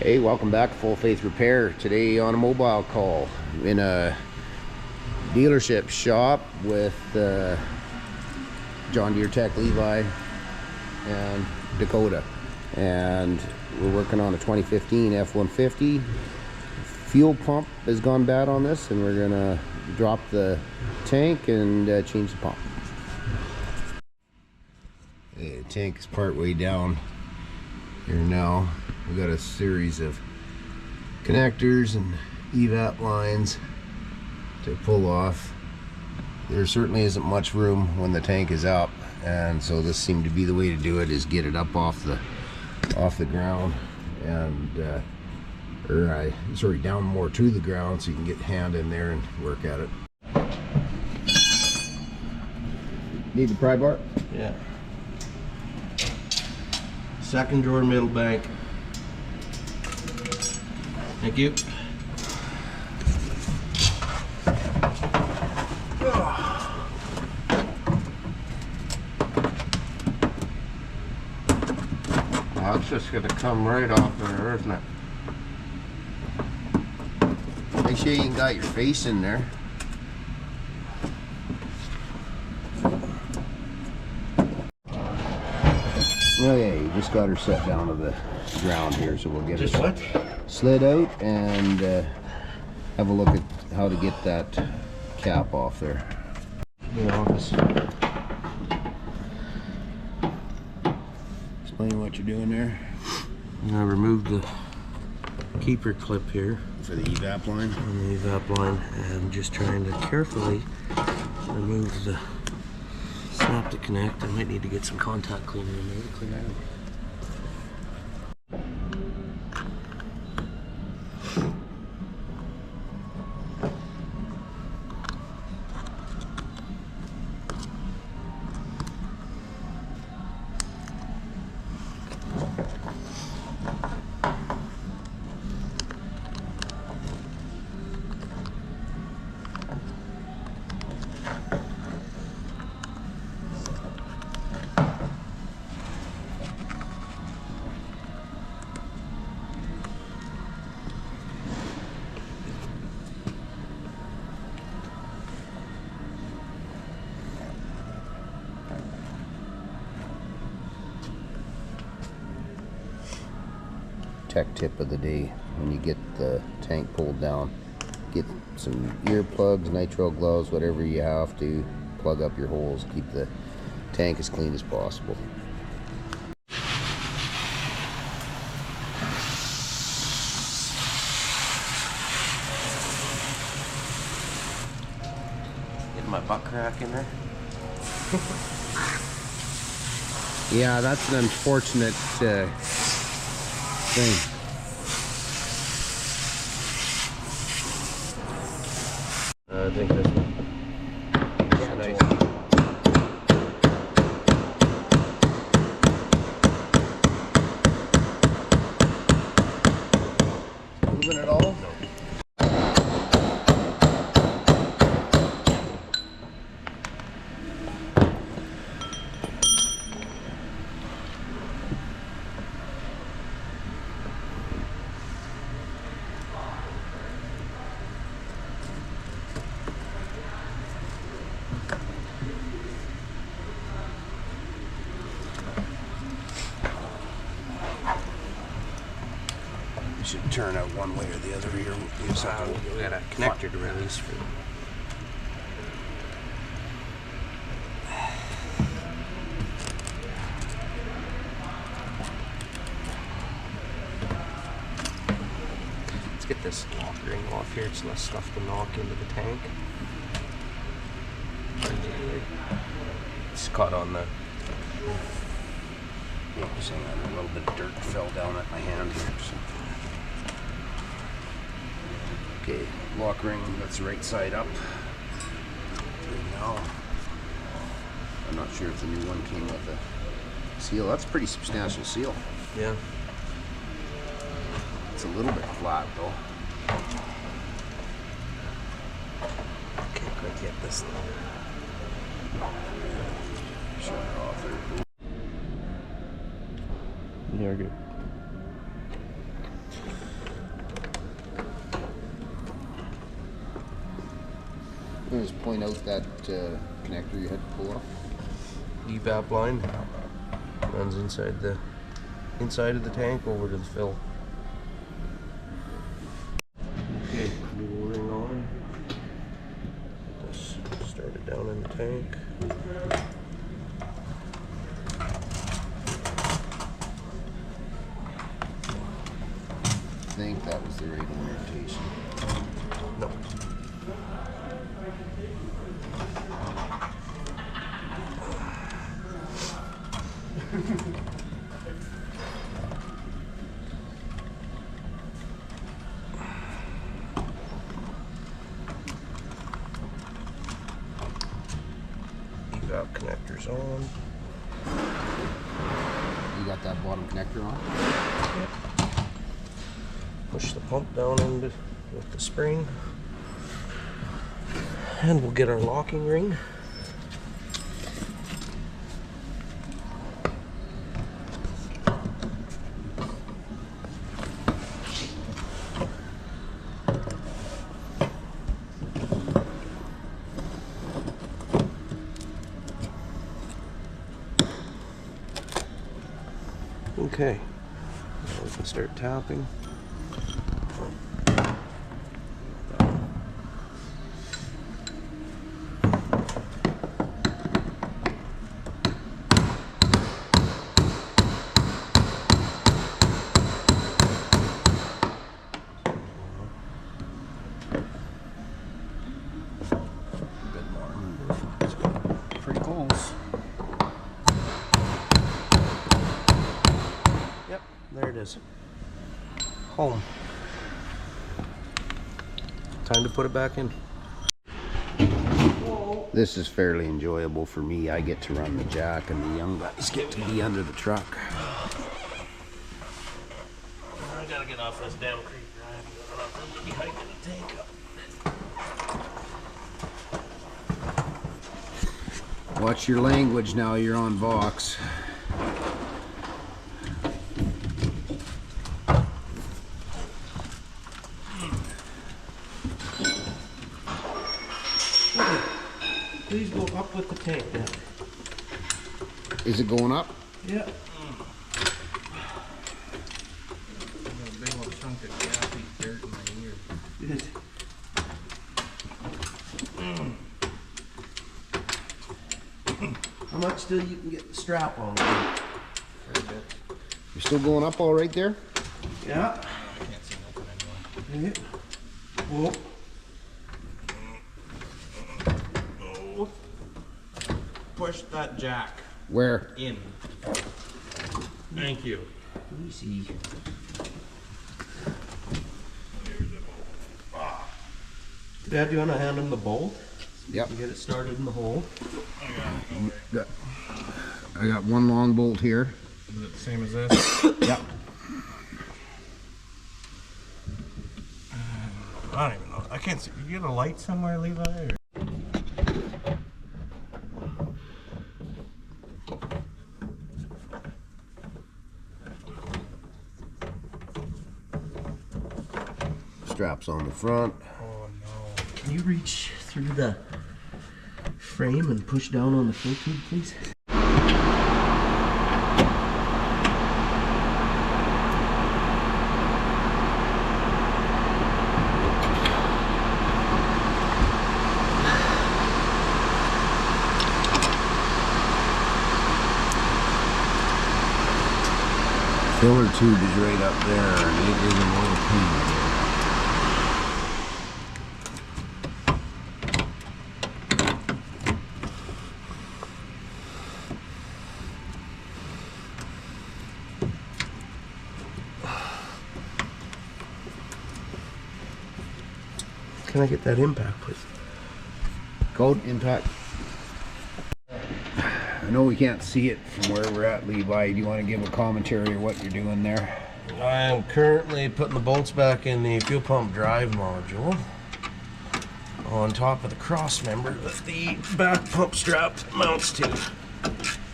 Hey, welcome back to Full Faith Repair. Today on a mobile call in a dealership shop with JohnDeereTechLevi and Dakota, and we're working on a 2015 F-150. Fuel pump has gone bad on this, and we're gonna drop the tank and change the pump. The tank is part way down here now. We got a series of connectors and evap lines to pull off. There certainly isn't much room when the tank is up, and so this seemed to be the way to do it, is get it up off the ground, and sorry, down more to the ground so you can get hand in there and work at it. Need the pry bar? Yeah. Second drawer, middle bank. Thank you. Well, it's just going to come right off there, isn't it? Make sure you got your face in there. Oh yeah, you just got her set down to the ground here, so we'll get Just her what? slid out and have a look at how to get that cap off there. The office. Explain what you're doing there. I removed the keeper clip here For the evap line? on the evap line, and just trying to carefully remove the snap to connect. I might need to get some contact cleaner in there to clean it out. Tech tip of the day: when you get the tank pulled down, get some earplugs, nitrile gloves, whatever you have to plug up your holes, keep the tank as clean as possible. Get my butt crack in there. Yeah, that's an unfortunate thing. I think this one. Yeah, Nice. Moving it all? Should turn out one way or the other here. We just have to We got a connector to release for. Let's get this lock ring off here. It's less stuff to knock into the tank. It's caught on the. Yeah, just hang on, a little bit of dirt fell down at my hand here. So. Okay, lock ring, that's the right side up. Good now. I'm not sure if the new one came with a seal. That's a pretty substantial seal. Yeah. It's a little bit flat though. Can't quite get this thing. Shut it off there. You're good. can you just point out that connector you had to pull off? Evap line runs inside of the tank over to the fill. Okay, new ring on. Get this started down in the tank. I think that was the right orientation. No. Evap connectors on. You got that bottom connector on? Push the pump down into with the spring, and we'll get our locking ring. Okay, now we can start tapping. Pretty close. Yep, there it is. Home. Time to put it back in. This is fairly enjoyable for me. I get to run the jack and the young guys get to be under the truck. I gotta get off this damn creek ride. I'll be hiking the tank up. Watch your language now, you're on Vox. Please go up with the tank now. Is it going up? Yeah. A big old chunk of gappy dirt in my ear. It is. How much till you can get the strap on? You're still going up all right there? Yeah. I can't see nothing anymore. Whoa. Push that jack Where? in. Thank you. Easy. Dad, do you want to hand him the bolt? Yep. Get it started in the hole. I got one long bolt here. Is it the same as this? Yep. I don't even know. I can't see. You get a light somewhere, Levi? Or? Straps on the front. Oh no. Can you reach through the frame and push down on the fill tube, please? Filler tube is right up there, and it is a little pain. Can I get that impact, please? Code impact. I know we can't see it from where we're at, Levi. Do you want to give a commentary of what you're doing there? I am currently putting the bolts back in the fuel pump drive module on top of the cross member that the back pump strap mounts to.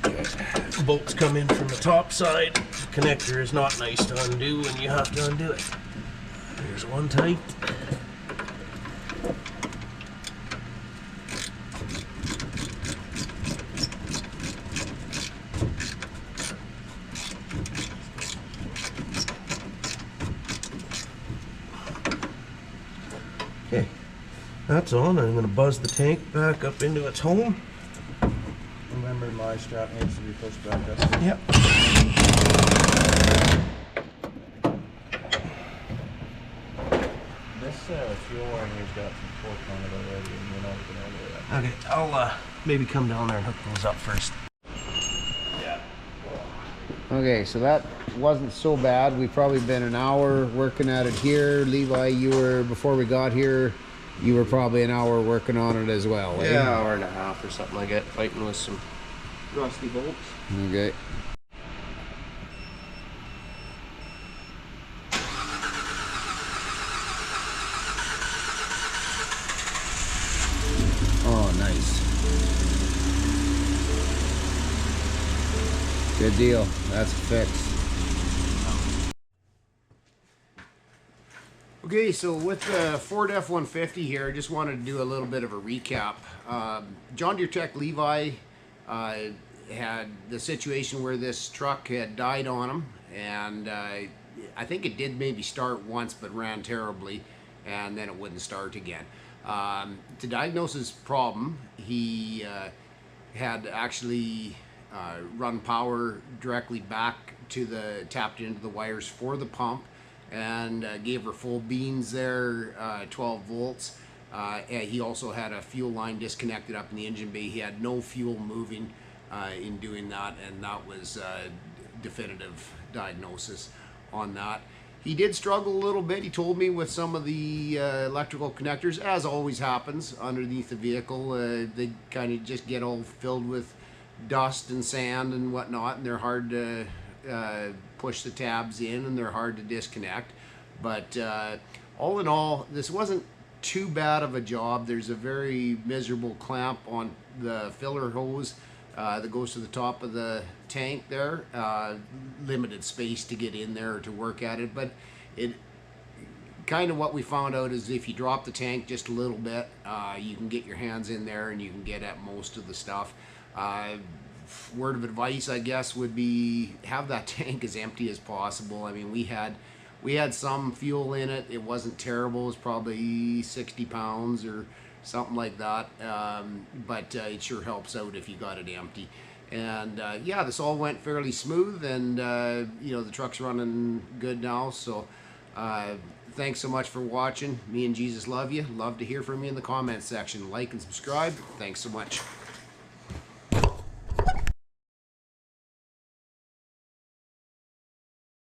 The bolts come in from the top side. The connector is not nice to undo and you have to undo it. There's one tight. Okay, that's on. I'm gonna buzz the tank back up into its home. Remember, my strap needs to be pushed back up. Yep. This fuel line here's got some torque on it already, and we're not looking all the way up. Okay, I'll maybe come down there and hook those up first. Okay, so that wasn't so bad. We've probably been an hour working at it here. Levi, you were, before we got here, you were probably an hour working on it as well, eh? Yeah, hour and a half or something like that, fighting with some rusty bolts. Okay. Oh, nice. Good deal. That's a fix. Okay, so with the Ford F-150 here, I just wanted to do a little bit of a recap. JohnDeereTechLevi had the situation where this truck had died on him, and I think it did maybe start once, but ran terribly, and then it wouldn't start again. To diagnose his problem, he had actually run power directly back to the, tapped into the wires for the pump, and gave her full beans there, 12 volts. And he also had a fuel line disconnected up in the engine bay. He had no fuel moving in doing that, and that was definitive diagnosis on that. He did struggle a little bit, he told me, with some of the electrical connectors, as always happens underneath the vehicle. They kind of just get all filled with dust and sand and whatnot, and they're hard to push the tabs in, and they're hard to disconnect. But all in all, this wasn't too bad of a job. There's a very miserable clamp on the filler hose that goes to the top of the tank there. Limited space to get in there to work at it, but it kind of, what we found out is if you drop the tank just a little bit, you can get your hands in there and you can get at most of the stuff. Word of advice, I guess, would be have that tank as empty as possible. I mean, we had some fuel in it. It wasn't terrible. It was probably 60 pounds or something like that. But it sure helps out if you got it empty. And yeah, this all went fairly smooth, and you know, the truck's running good now. So thanks so much for watching. Me and Jesus love you. Love to hear from you in the comments section. Like and subscribe. Thanks so much.